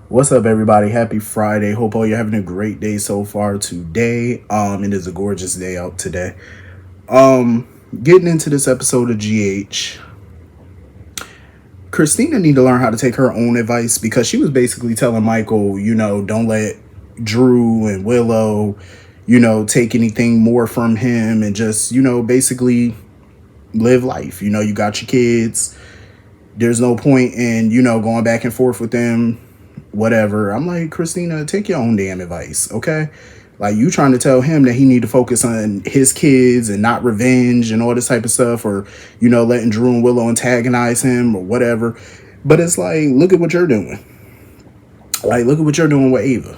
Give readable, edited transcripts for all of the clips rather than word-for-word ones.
What's up, everybody? Happy Friday. Hope all you're having a great day so far today. It is a gorgeous day out today. Getting into this episode of GH, Christina need to learn how to take her own advice because she was basically telling Michael, don't let Drew and Willow, take anything more from him and just, basically live life. You got your kids. There's no point in, going back and forth with them, whatever. I'm like, Christina, take your own damn advice, okay? Like, you trying to tell him that he need to focus on his kids and not revenge and all this type of stuff, or, letting Drew and Willow antagonize him or whatever. But it's like, look at what you're doing. Like, look at what you're doing with Ava.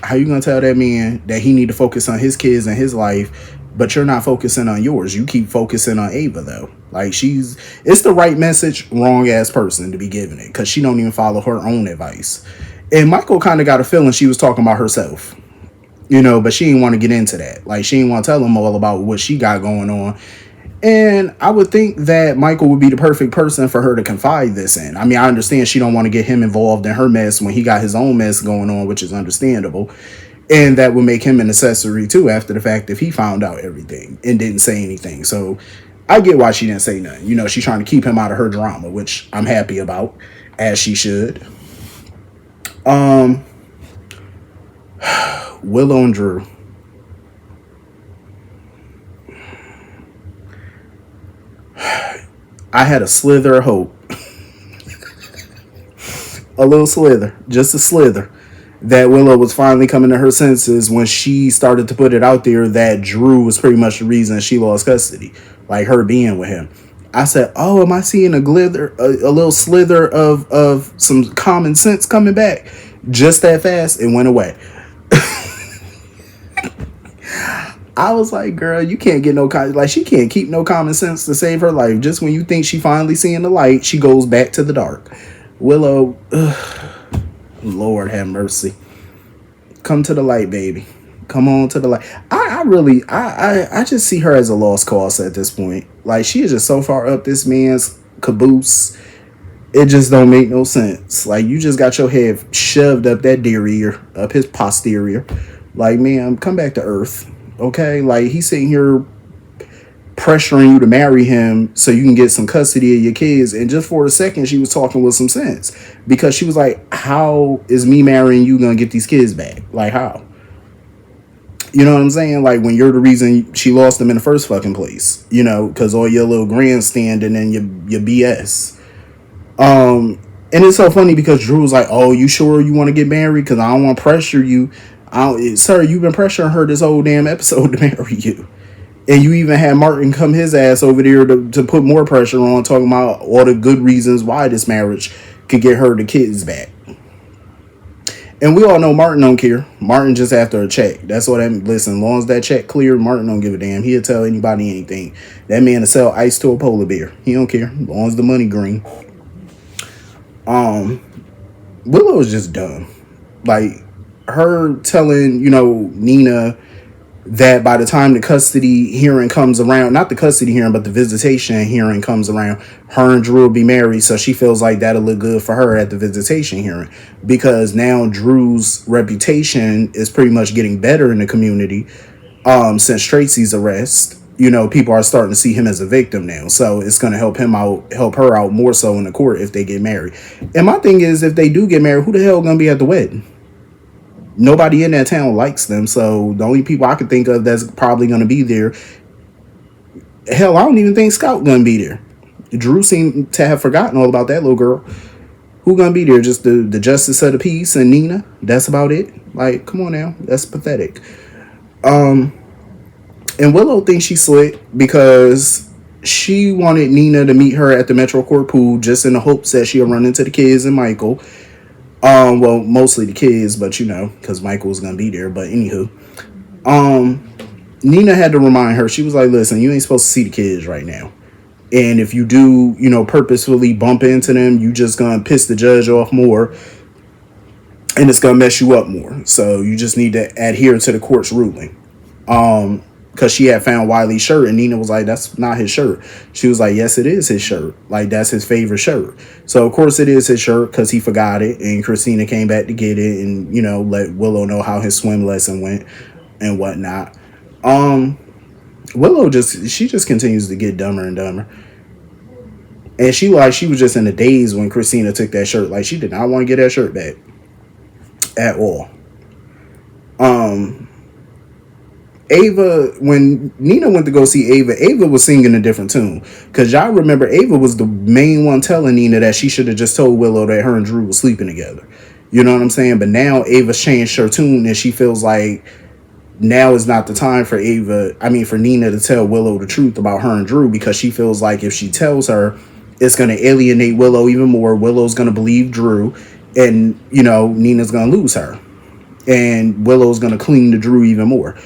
How you gonna tell that man that he need to focus on his kids and his life, but you're not focusing on yours? You keep focusing on Ava though. Like, it's the right message, wrong ass person to be giving it, because she don't even follow her own advice. And Michael kind of got a feeling she was talking about herself, but she didn't want to get into that. Like, she didn't want to tell him all about what she got going on. And I would think that Michael would be the perfect person for her to confide this in. I mean, I understand she don't want to get him involved in her mess when he got his own mess going on, which is understandable. And that would make him an accessory too after the fact if he found out everything and didn't say anything. So I get why she didn't say nothing. She's trying to keep him out of her drama, which I'm happy about, as she should. Willow and Drew. I had a slither of hope. A little slither, just a slither, that Willow was finally coming to her senses when she started to put it out there that Drew was pretty much the reason she lost custody, like her being with him. I said, "Oh, am I seeing a little slither of some common sense coming back?" Just that fast, it went away. I was like, "Girl, you can't get she can't keep no common sense to save her life. Just when you think she finally seeing the light, she goes back to the dark." Willow, Lord have mercy. Come to the light, baby. Come on to the light. I just see her as a lost cause at this point. Like, she is just so far up this man's caboose. It just don't make no sense. Like, you just got your head shoved up that derriere, up his posterior. Like, man, come back to earth. Okay? Like, he's sitting here pressuring you to marry him so you can get some custody of your kids. And just for a second, she was talking with some sense, because she was like, how is me marrying you gonna get these kids back? Like, how? You know what I'm saying? Like, when you're the reason she lost them in the first fucking place, because all your little grandstanding and your BS. And it's so funny because Drew was like, "Oh, you sure you want to get married? Because I don't want to pressure you." Sir, you've been pressuring her this whole damn episode to marry you. And you even had Martin come his ass over there to put more pressure on, talking about all the good reasons why this marriage could get her the kids back. And we all know Martin don't care. Martin just after a check. That's what listen, as long as that check clear, Martin don't give a damn. He'll tell anybody anything. That man will sell ice to a polar bear. He don't care. As long as the money green. Willow is just dumb. Like, her telling, Nina that by the time the custody hearing comes around, not the custody hearing, but the visitation hearing comes around, her and Drew will be married. So she feels like that'll look good for her at the visitation hearing, because now Drew's reputation is pretty much getting better in the community. Since Tracy's arrest, people are starting to see him as a victim now. So it's going to help her out more so in the court if they get married. And my thing is, if they do get married, who the hell going to be at the wedding? Nobody in that town likes them, so the only people I can think of that's probably going to be there, hell, I don't even think Scout going to be there. Drew seemed to have forgotten all about that little girl. Who going to be there? Just the Justice of the Peace and Nina? That's about it? Like, come on now. That's pathetic. And Willow thinks she's slick because she wanted Nina to meet her at the Metro Court pool just in the hopes that she'll run into the kids and Michael. Well, mostly the kids, but because Michael was gonna be there. But anywho, Nina had to remind her. She was like, "Listen, you ain't supposed to see the kids right now, and if you do, purposefully bump into them, you just gonna piss the judge off more, and it's gonna mess you up more. So you just need to adhere to the court's ruling." because she had found Wiley's shirt, and Nina was like, that's not his shirt. She was like, yes, it is his shirt. Like, that's his favorite shirt. So of course it is his shirt, because he forgot it, and Christina came back to get it, and let Willow know how his swim lesson went and whatnot. Willow just continues to get dumber and dumber. And she was just in a daze when Christina took that shirt. Like, she did not want to get that shirt back at all. Ava, when Nina went to go see Ava was singing a different tune. Because y'all remember, Ava was the main one telling Nina that she should have just told Willow that her and Drew were sleeping together. You know what I'm saying? But now Ava's changed her tune, and she feels like now is not the time for Nina to tell Willow the truth about her and Drew, because she feels like if she tells her, it's going to alienate Willow even more. Willow's going to believe Drew, and, Nina's going to lose her. And Willow's going to cling to Drew even more.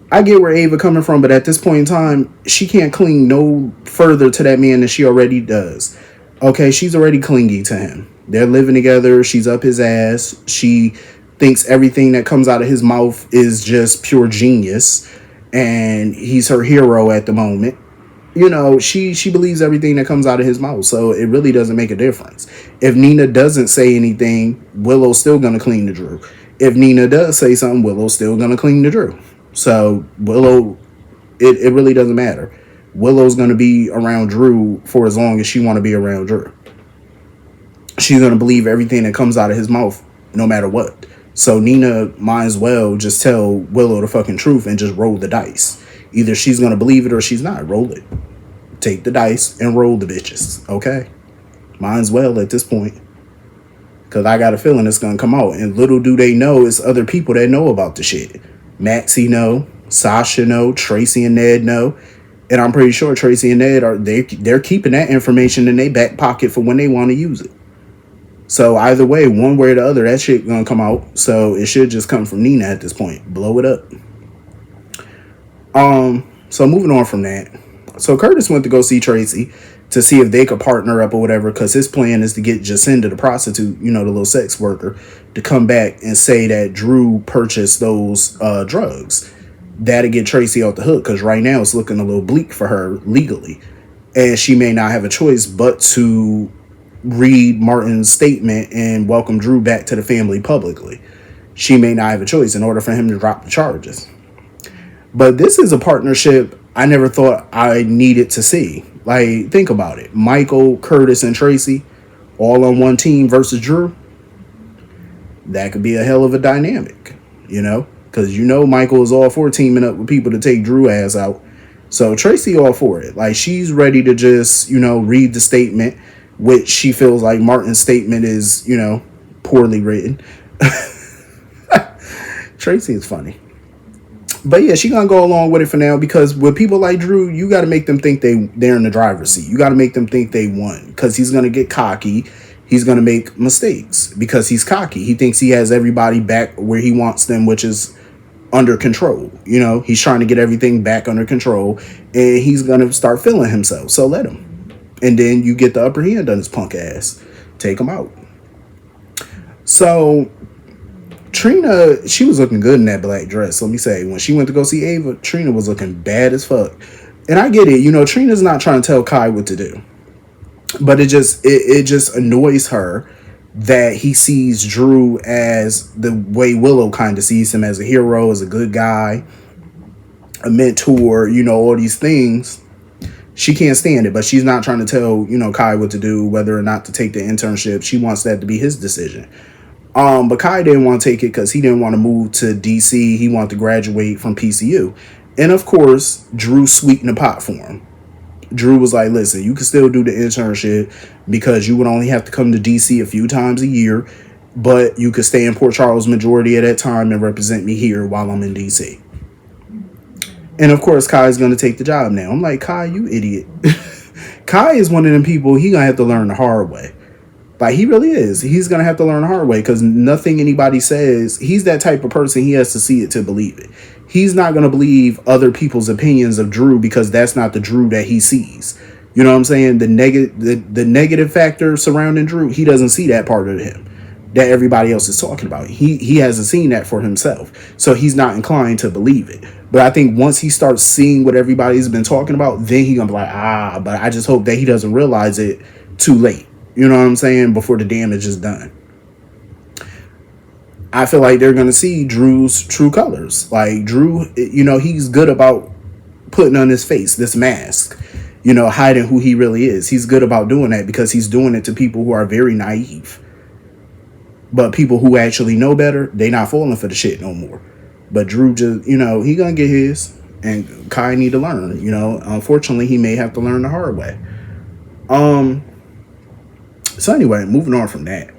I get where Ava coming from, but at this point in time, she can't cling no further to that man than she already does. Okay, she's already clingy to him. They're living together. She's up his ass. She thinks everything that comes out of his mouth is just pure genius, and he's her hero at the moment. She believes everything that comes out of his mouth, so it really doesn't make a difference. If Nina doesn't say anything, Willow's still gonna cling to Drew. If Nina does say something, Willow's still gonna cling to Drew. So Willow, it really doesn't matter. Willow's going to be around Drew for as long as she want to be around Drew. She's going to believe everything that comes out of his mouth, no matter what. So Nina might as well just tell Willow the fucking truth and just roll the dice. Either she's going to believe it or she's not. Roll it. Take the dice and roll the bitches. Okay? Might as well at this point. Because I got a feeling it's going to come out. And little do they know, it's other people that know about the shit. Maxie know, Sasha know, Tracy and Ned know, and I'm pretty sure Tracy and Ned they're keeping that information in their back pocket for when they want to use it. So either way, one way or the other, that shit gonna come out. So it should just come from Nina at this point. Blow it up. So moving on from that, so Curtis went to go see Tracy to see if they could partner up or whatever, because his plan is to get Jacinda, the prostitute, the little sex worker, to come back and say that Drew purchased those drugs. That'll get Tracy off the hook, because right now it's looking a little bleak for her legally. And she may not have a choice but to read Martin's statement and welcome Drew back to the family publicly. She may not have a choice in order for him to drop the charges. But this is a partnership I never thought I needed to see. Like, think about it. Michael, Curtis, and Tracy all on one team versus Drew. That could be a hell of a dynamic, because Michael is all for teaming up with people to take Drew ass out. So Tracy all for it. Like, she's ready to just, read the statement, which she feels like Martin's statement is, poorly written. Tracy is funny. But yeah, she gonna go along with it for now, because with people like Drew, you got to make them think they're in the driver's seat. You got to make them think they won, because he's gonna get cocky. He's gonna make mistakes because he's cocky. He thinks he has everybody back where he wants them, which is under control. He's trying to get everything back under control, and he's gonna start feeling himself. So let him, and then you get the upper hand on his punk ass. Take him out. So Trina, she was looking good in that black dress. Let me say, when she went to go see Ava, Trina was looking bad as fuck. And I get it, Trina's not trying to tell Kai what to do, but it just annoys her that he sees Drew as the way Willow kind of sees him, as a hero, as a good guy, a mentor, all these things. She can't stand it, but she's not trying to tell, Kai what to do, whether or not to take the internship. She wants that to be his decision. But Kai didn't want to take it because he didn't want to move to DC. He wanted to graduate from PCU. And of course, Drew sweetened the pot for him. Drew was like, listen, you can still do the internship because you would only have to come to DC a few times a year, but you could stay in Port Charles majority of that time and represent me here while I'm in DC. And of course, Kai's going to take the job now. I'm like, Kai, you idiot. Kai is one of them people, he going to have to learn the hard way. Like, he really is. He's going to have to learn the hard way, because nothing anybody says, he's that type of person, he has to see it to believe it. He's not going to believe other people's opinions of Drew, because that's not the Drew that he sees. You know what I'm saying? The negative factor surrounding Drew, he doesn't see that part of him that everybody else is talking about. He hasn't seen that for himself. So he's not inclined to believe it. But I think once he starts seeing what everybody's been talking about, then he gonna be like, but I just hope that he doesn't realize it too late. You know what I'm saying? Before the damage is done. I feel like they're gonna see Drew's true colors. Like Drew, he's good about putting on his face this mask, hiding who he really is. He's good about doing that because he's doing it to people who are very naive. But people who actually know better, they not falling for the shit no more. But Drew just, he gonna get his, and Kai need to learn. Unfortunately, he may have to learn the hard way. So anyway, moving on from that.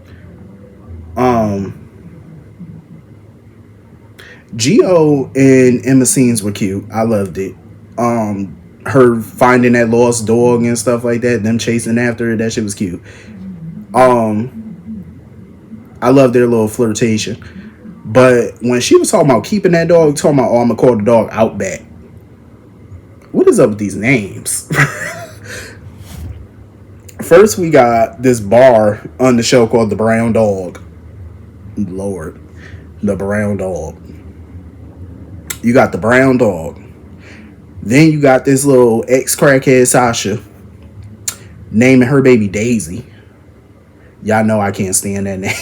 Geo and Emma scenes were cute. I loved it. Her finding that lost dog and stuff like that, them chasing after it, that shit was cute. I love their little flirtation. But when she was talking about keeping that dog, talking about, I'm gonna call the dog Outback. What is up with these names? First, we got this bar on the show called The Brown Dog. Lord, The Brown Dog. You got The Brown Dog. Then you got this little ex-crackhead Sasha naming her baby Daisy. Y'all know I can't stand that name.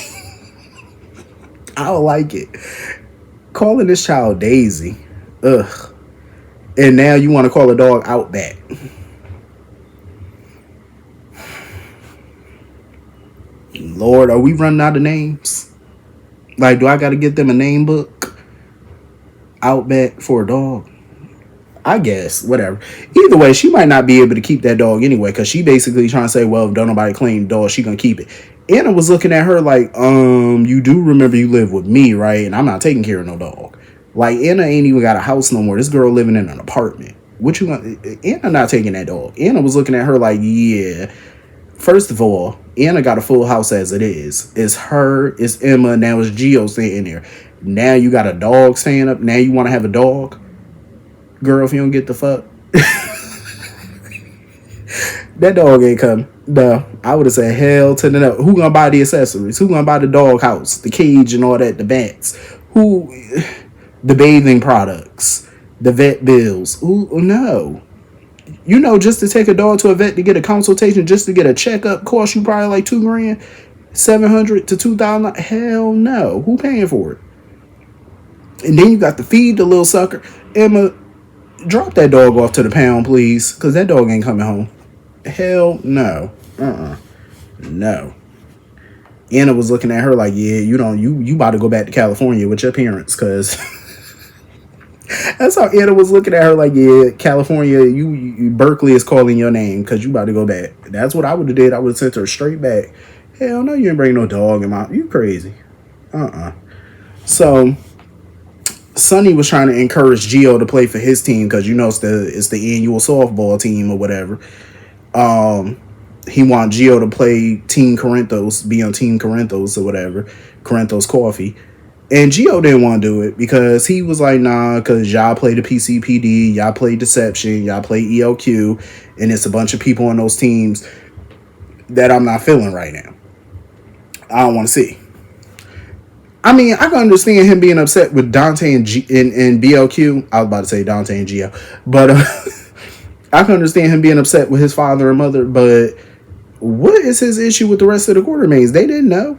I don't like it. Calling this child Daisy. Ugh. And now you want to call a dog Outback. Lord, are we running out of names? Like, do I got to get them a name book? Outback for a dog? I guess, whatever. Either way, she might not be able to keep that dog anyway, because she basically trying to say, well, if don't nobody claim the dog, she gonna keep it. Anna was looking at her like, you do remember you live with me, right? And I'm not taking care of no dog. Like, Anna ain't even got a house no more. This girl living in an apartment. What you gonna... Anna not taking that dog. Anna was looking at her like, yeah. First of all, Anna got a full house as it is. It's her, it's Emma, now it's Gio staying there. Now you got a dog staying up. Now you want to have a dog? Girl, if you don't get the fuck. That dog ain't coming. No, I would have said hell to the no. Who gonna buy the accessories? Who gonna buy the dog house, the cage and all that, the bats? Who, the bathing products, the vet bills? Who? No. Just to take a dog to a vet to get a consultation, just to get a checkup, cost you probably like $2,000, $700 to $2,000. Hell no. Who paying for it? And then you got to feed the little sucker. Emma, drop that dog off to the pound, please, because that dog ain't coming home. Hell no. No. Anna was looking at her like, yeah, you about to go back to California with your parents, because that's how Anna was looking at her like, yeah, California, you Berkeley is calling your name because you about to go back. That's what I would have did. I would have sent her straight back. Hell no, you ain't bring no dog in my... You crazy. So Sonny was trying to encourage Gio to play for his team because it's the annual softball team or whatever. He want Gio to play Team Corinthos, be on Team Corinthos or whatever, Corinthos Coffee. And Gio didn't want to do it because he was like, nah, because y'all play the PCPD, y'all play Deception, y'all play ELQ, and it's a bunch of people on those teams that I'm not feeling right now. I don't want to see. I mean, I can understand him being upset with Dante and BLQ. I was about to say Dante and Gio. But I can understand him being upset with his father and mother. But what is his issue with the rest of the quartermates? They didn't know.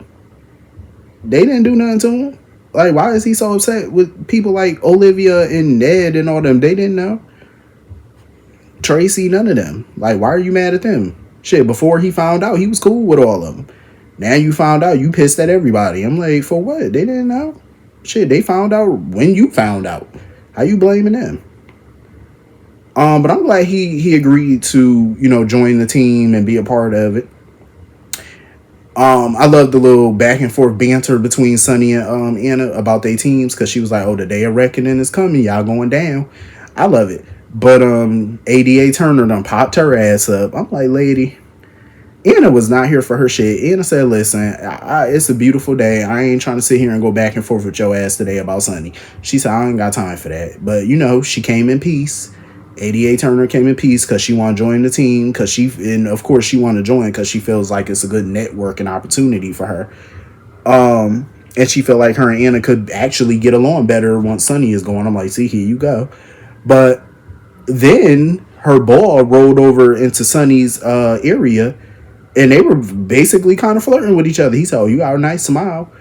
They didn't do nothing to him. Like, why is he so upset with people like Olivia and Ned and all them? They didn't know. Tracy, none of them. Like, why are you mad at them? Shit, before he found out, he was cool with all of them. Now you found out, you pissed at everybody. I'm like, for what? They didn't know? Shit, they found out when you found out. How you blaming them? But I'm glad he agreed to, join the team and be a part of it. I love the little back and forth banter between Sonny and Anna about their teams, because she was like, oh, the day of reckoning is coming. Y'all going down. I love it. But ADA Turner done popped her ass up. I'm like, lady, Anna was not here for her shit. Anna said, listen, it's a beautiful day. I ain't trying to sit here and go back and forth with your ass today about Sonny. She said, I ain't got time for that. But, she came in peace. ADA Turner came in peace because she want to join the team, and of course she want to join because she feels like it's a good networking opportunity for her. And she felt like her and Anna could actually get along better once Sonny is gone. I'm like, see, here you go. But then her ball rolled over into Sonny's area, and they were basically kind of flirting with each other. He said, "Oh, you got a nice smile."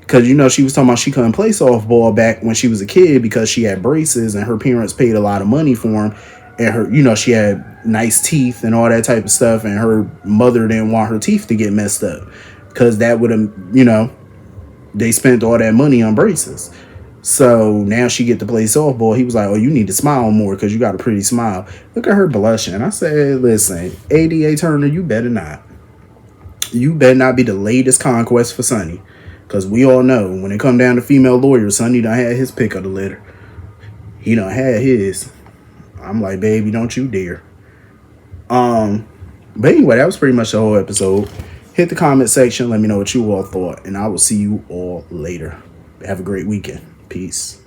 Because, she was talking about she couldn't play softball back when she was a kid because she had braces and her parents paid a lot of money for them. And her, she had nice teeth and all that type of stuff. And her mother didn't want her teeth to get messed up because that would have, they spent all that money on braces. So now she get to play softball. He was like, "Oh, you need to smile more because you got a pretty smile." Look at her blushing. I said, "Listen, ADA Turner, you better not. You better not be the latest conquest for Sonny. Because we all know when it come down to female lawyers, Sonny done had his pick of the litter. He done had his." I'm like, "Baby, don't you dare." But anyway, that was pretty much the whole episode. Hit the comment section. Let me know what you all thought. And I will see you all later. Have a great weekend. Peace.